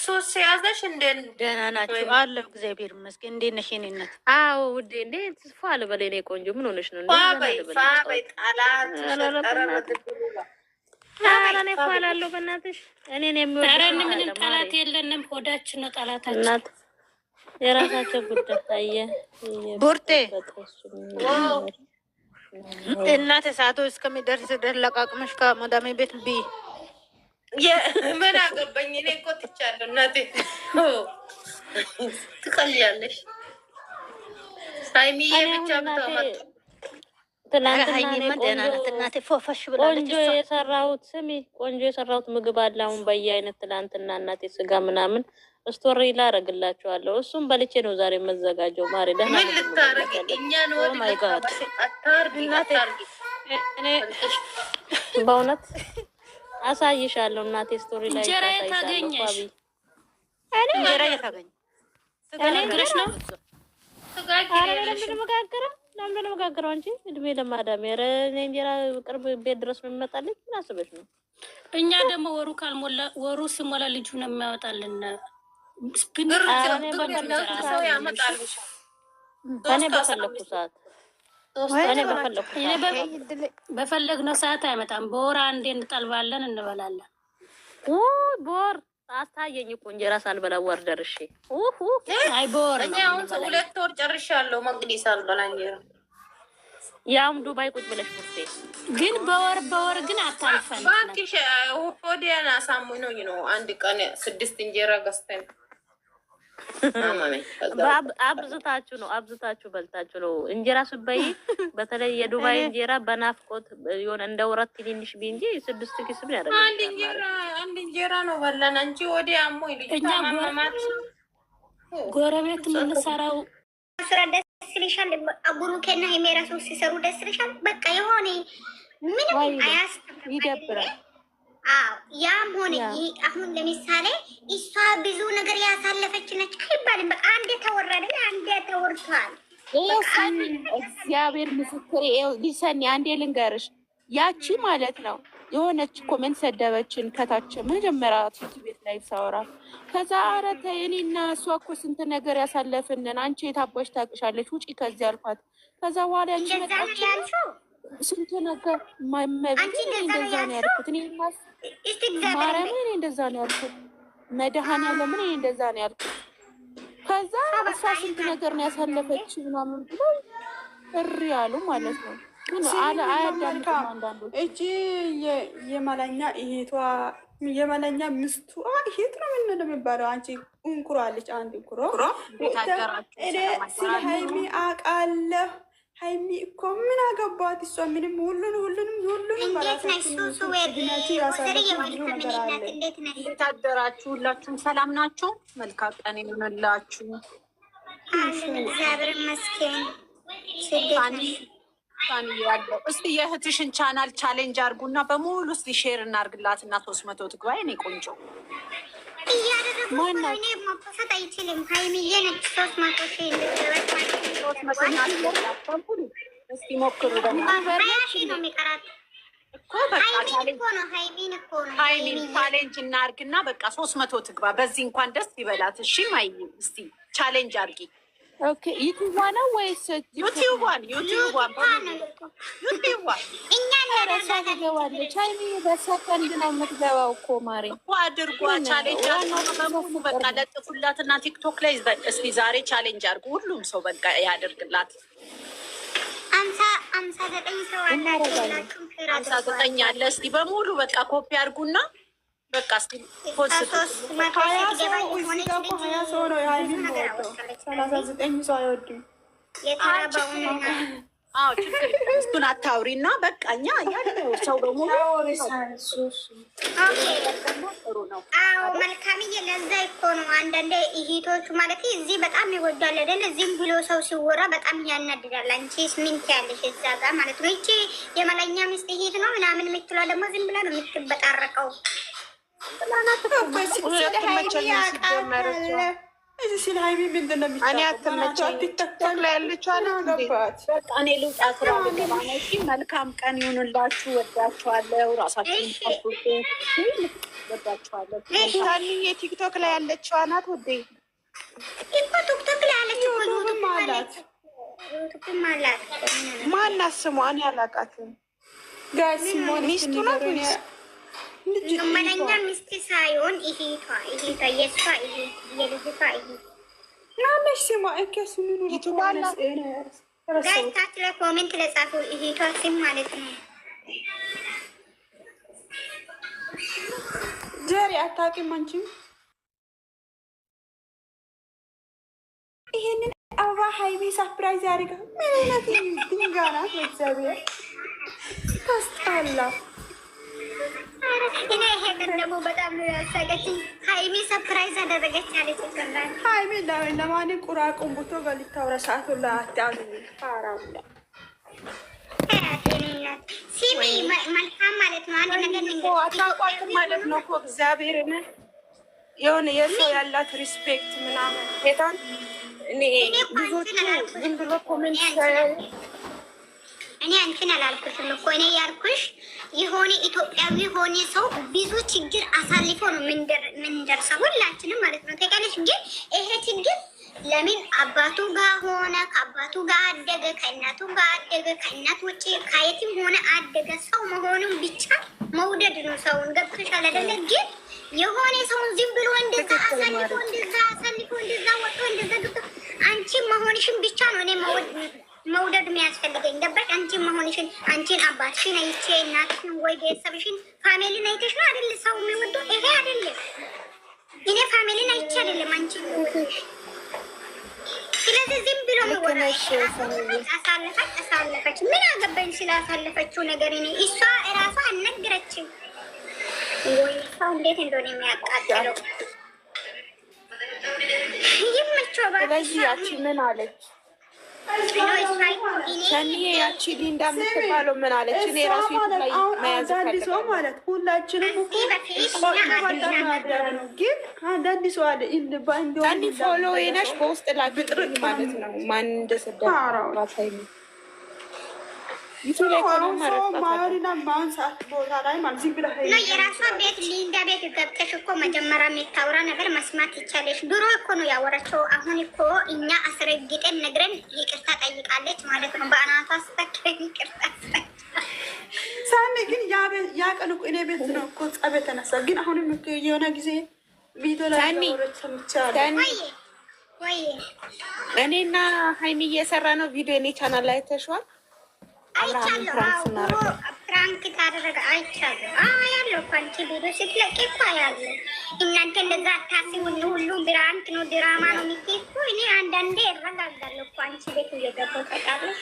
ሶስት ያዘሽ እንዴ? ደህና ናችሁ? አለሁ እግዚአብሔር ይመስገን። እንዴት ነሽ የኔ እናት? አዎ ውዴ፣ እንዴ ተስፋ አልበል የኔ ቆንጆ። ምን ሆነሽ ነው? ፋበይ ጣላት እኔ ፋላለሁ በእናትሽ። እኔን የሚወድ ምንም ጠላት የለንም። ሆዳችን ነው ጠላታችን። እናት የራሳቸው ጉዳይ ታየ ቡርቴ እናቴ ሰዓቱ እስከሚደርስ ለቃቅመሽ ከመዳሜ ቤት ብይ። ምን አገባኝ እኔ እኮ ትቻለሁ። እናቴ ትቀልያለሽ። ሃይሚዬ ብቻ ብታመጡ ቆንጆ የሰራሁት ስሚ፣ ቆንጆ የሰራሁት ምግብ አለ አሁን በየአይነት። ትናንትና እናቴ ስጋ ምናምን ስቶሪ ላረግላችኋለሁ። እሱም በልቼ ነው ዛሬ መዘጋጀው። ማሪ ደህና ምን ልታረጊ? እኛ ነው በእውነት አሳይሻለሁ እናቴ ስቶሪ ላይ እንጀራ የታገኘሽ እንጀራ የታገኘ ተጋግረሽ ነው ለምን መጋገረው እንጂ እድሜ ለማዳም ኧረ እንጀራ ቅርብ ቤት ድረስ ነው የሚመጣልኝ። ምን አስበሽ ነው? እኛ ደግሞ ወሩ ካልሞላ ወሩ ሲሞላ ልጁ ነው የሚያወጣልን። ሰው ያመጣል። እኔ በፈለግነው ሰዓት አይመጣም። በወር አንዴ እንጠልባለን እንበላለን። በወር አስታየኝ እኮ እንጀራ ሳልበላ ወር ደርሼ። አይ በወር እኔ አሁን 2 ወር ጨርሻለሁ። መቅዲ ሳልበላ እንጀራ ያውም ዱባይ ቁጭ ብለሽ ቡርቴ ግን በወር ግን አታልፈን። ባክሽ ሆዴን አሳምኖኝ ነው አንድ ቀን 6 እንጀራ ገዝተን አብዝታችሁ በልታችሁ ነው እንጀራ ስበይ። በተለይ የዱባይ እንጀራ በናፍቆት የሆነ እንደ ወራት ትንሽ ቢንጂ 6 ኪስ ምን ያደርጋል? አንድ እንጀራ ነው በላን እንጂ ወዲ አሞ ይልኝ ጎረቤት የምንሰራው ስራ ደስ ይልሻል። ብሩኬና ሄሜራሱ ሲሰሩ ደስ ይልሻል። በቃ የሆነ ምንም ይደብራል። ያም ሆነ ይህ አሁን ለምሳሌ እሷ ብዙ ነገር ያሳለፈች ነች አይባልም። በቃ አንዴ ተወረደ፣ አንዴ ተወርቷል። እግዚአብሔር ምስክር ሊሰኒ አንዴ ልንገርሽ፣ ያቺ ማለት ነው የሆነች ኮሜንት ሰደበችን ከታች መጀመሪያ ቲቪ ቤት ላይ ሳወራ። ከዛ ኧረ ተይ እኔና እሷ እኮ ስንት ነገር ያሳለፍንን አንቺ የታባሽ ታውቅሻለች ውጪ ከዚህ አልኳት። ከዛ በኋላ ያንቺ መጣች ስንት ነገር ማይመብኝ እንደዛ ነው ያልኩት። እኔ ማርያም እኔ እንደዛ ነው ያልኩት። መድኃኒዓለም እኔ እንደዛ ነው ያልኩት። ከዛ እሷ ስንት ነገር ነው ያሳለፈች ምናምን ብሎ እሪ ያሉ ማለት ነው። ግን አያዳምጥም አንዳንዶች። እቺ የመለኛ እህቷ የመለኛ ምስቱ እህት ነው ምን የሚባለው? አንቺ እንኩሮ አለች አንድ እንኩሮ ስለ ሀይሚ አውቃለሁ። ሀይሚ እኮ ምን አገባት? እሷ ምንም ሁሉንም እንዴት አደራችሁ? ሁላችሁም ሰላም ናችሁ? መልካም ቀን ይሁንላችሁ። እግዚአብሔር ይመስገን። ያለው እስቲ የእህትሽን ቻናል ቻሌንጅ አርጉና በሙሉ እስቲ ሼር እናርግላት እና 300 ትግባ። እኔ ቆንጆ እያደረጉ እኔ መፈሰት አይችልም። ሀይሚዬ ነች 300 ሺህ እስቲ ሞክሩ። ነው የሚቀራት ሀይሚን ቻሌንጅ እናርግና በቃ 300 ትግባ። በዚህ እንኳን ደስ ይበላት። እሺ ማይ እስቲ ቻሌንጅ አርጊ። ኦኬ ዩቲዩብ ነው ወይስ ዩቲዩብ? እኛ ታደርጋለች። ሀይሚ በሰከንድ ነው የምትገባው እኮ ማሪ እኮ አድርጓ። ቻሌንጅ በሙሉ በቃ ለጥፉላትና ቲክቶክ ላይ እስቲ ዛሬ ቻሌንጅ አድርጉ። ሁሉም ሰው በቃ ያደርግላት። 59 ሰው አላችሁ። 59 አለ። እስቲ በሙሉ በቃ ኮፒ አድርጉና በቃ እስቲ ፖስት 20 ሰው ነው የሀይሚ የሚወደው 39 ሰው አይወድም። አዎ ችግር እሱን አታውሪ እና በቃ እኛ ያለው ሰው በሙሉ ጥሩ ነው። አዎ መልካምዬ፣ ለዛ እኮ ነው አንዳንዴ እህቶቹ ማለት እዚህ በጣም ይወዳል አይደል? እዚህም ብሎ ሰው ሲወራ በጣም ያናድዳል። አንቺስ ምን ትያለሽ እዛ ጋር ማለት ነው? እቺ የመለኛ ሚስት እህት ነው ምናምን የምትሏ ደግሞ ዝም ብላ ነው የምትበጣረቀው። እዚህ ሲል ሀይሚ ምንድን ነው እኔ አትመቸኝ። ቲክቶክ ላይ ያለችው ገባት። በቃ እኔ ልውጣ ስራ ልገባ ነው። እሺ መልካም ቀን ይሁንላችሁ። ወዳችኋለሁ። ራሳችሁን ጠብቁ። ወዳችኋለሁ። ታንዬ ቲክቶክ ላይ ያለችው ናት ውዴ። እኮ ቲክቶክ ላይ ያለችው ዩቱብም አላት። ዩቱብም አላት። ማናት ስሟ? እኔ አላውቃትም። ጋይስ ሲሞን ሚስቱ ናት ወይስ መለኛ ሚስት ሳይሆን ይሄቷ የእሷ የልጅቷ ናለሽ ስሟ እከሱ ምኑ ይቱባላት ጋይታች ላይ ኮሜንት ለጻፉ ይሄቷ ስም ማለት ነው። ጀሪ አታውቂም አንቺም? ይሄንን አበባ ሀይሚ ሰርፕራይዝ ያደርጋ ምን አይነት ድንጋይ ናት? እግዚአብሔር ታስጣላ። እኔ ይሄ ቀን ደግሞ በጣም ነው ያሳቀችኝ። ሀይሚ ሰርፕራይዝ አደረገች አለች። ይቀርላል ሀይሚ ለማን ቁራቁም ቡቶ በልታውራ ሰዓቱ ላታዝ ታራላ ሲሚ መልካም ማለት ነው። አንድ ነገር አታውቋትም ማለት ነው እኮ እግዚአብሔርን የሆነ የሰው ያላት ሪስፔክት ምናምን ጌታን እኔ ብዙዎቹ ዝም ብሎ ኮሜንት እኔ አንቺን አላልኩሽም እኮ እኔ ያልኩሽ የሆነ ኢትዮጵያዊ የሆነ ሰው ብዙ ችግር አሳልፎ ነው ምንደርሰው ሁላችንም ማለት ነው። ተቀለሽ ግን ይሄ ችግር ለምን አባቱ ጋር ሆነ ከአባቱ ጋር አደገ ከእናቱ ጋር አደገ ከእናት ውጭ ከየትም ሆነ አደገ ሰው መሆኑን ብቻ መውደድ ነው። ሰውን ገብቶሻል አይደለ? ግን የሆነ ሰውን ዝም ብሎ እንደዛ አሳልፎ እንደዛ ወጥቶ እንደዛ ገብቶ አንቺ መሆንሽን ብቻ ነው እኔ መውደድ የሚያስፈልገኝ ገባሽ? አንቺን መሆንሽን አንቺን አባትሽን አይቼ እናትሽን ወይ ቤተሰብሽን ፋሚሊን አይተሽ ነው አይደል ሰው የሚወደው? ይሄ አይደለም። እኔ ፋሚሊን አይቼ አይደለም አንቺ። ስለዚህ ዝም ብሎ አሳለፈች። ምን አገባኝ ስላሳለፈችው ነገር? እኔ እሷ እራሷ አልነገረችም ወይ? ሰው እንዴት እንደሆነ የሚያቃጥለው ይመቸው። ስለዚህ ያቺ ምን አለች? ሰኒዬ ያቺ ሊንዳ የምትባለው ምን አለች? እኔ ራሱ ላይ መያዝ ሰው ማለት ሁላችንም ግን አንዳንድ ሰው አለ ሰኒ ፎሎ ነሽ በውስጥ ላግጥርቅ ማለት ነው። ማን እንደሰዳ የራሷ ቤት ሊንዳ ቤት ገብተሽ እኮ መጀመሪያ የሚታወራ ነገር መስማት ይቻለሽ። ድሮ እኮ ነው ያወራቸው። አሁን እኮ እኛ አስረግጠን ነግረን ይቅርታ ጠይቃለች ማለት ነው። በአናቷ ስተክረን ይቅርታ ሳሚ ግን ያ ቀን እኮ እኔ ቤት ነው እኮ ጸብ የተነሳ ግን አሁንም የሆነ ጊዜ ቪዲዮ ላይ ሰምቻለሁ። ወይ እኔና ሀይሚ እየሰራ ነው ቪዲዮ እኔ ቻናል ላይ ተሽዋል። አይቻለሁ። ፍራንክ ታደረገ አይቻለሁ። ያለው እኮ አንቺ ቪዲዮ ስትለቂ እኮ ያለው እናንተ እንደዛ አታስቡን። ሁሉም ብራንክ ነው ድራማ ነው የሚል እኮ እኔ አንዳንዴ እረጋጋለሁ እኮ አንቺ ቤት እየገባሁ ታውቃለሽ።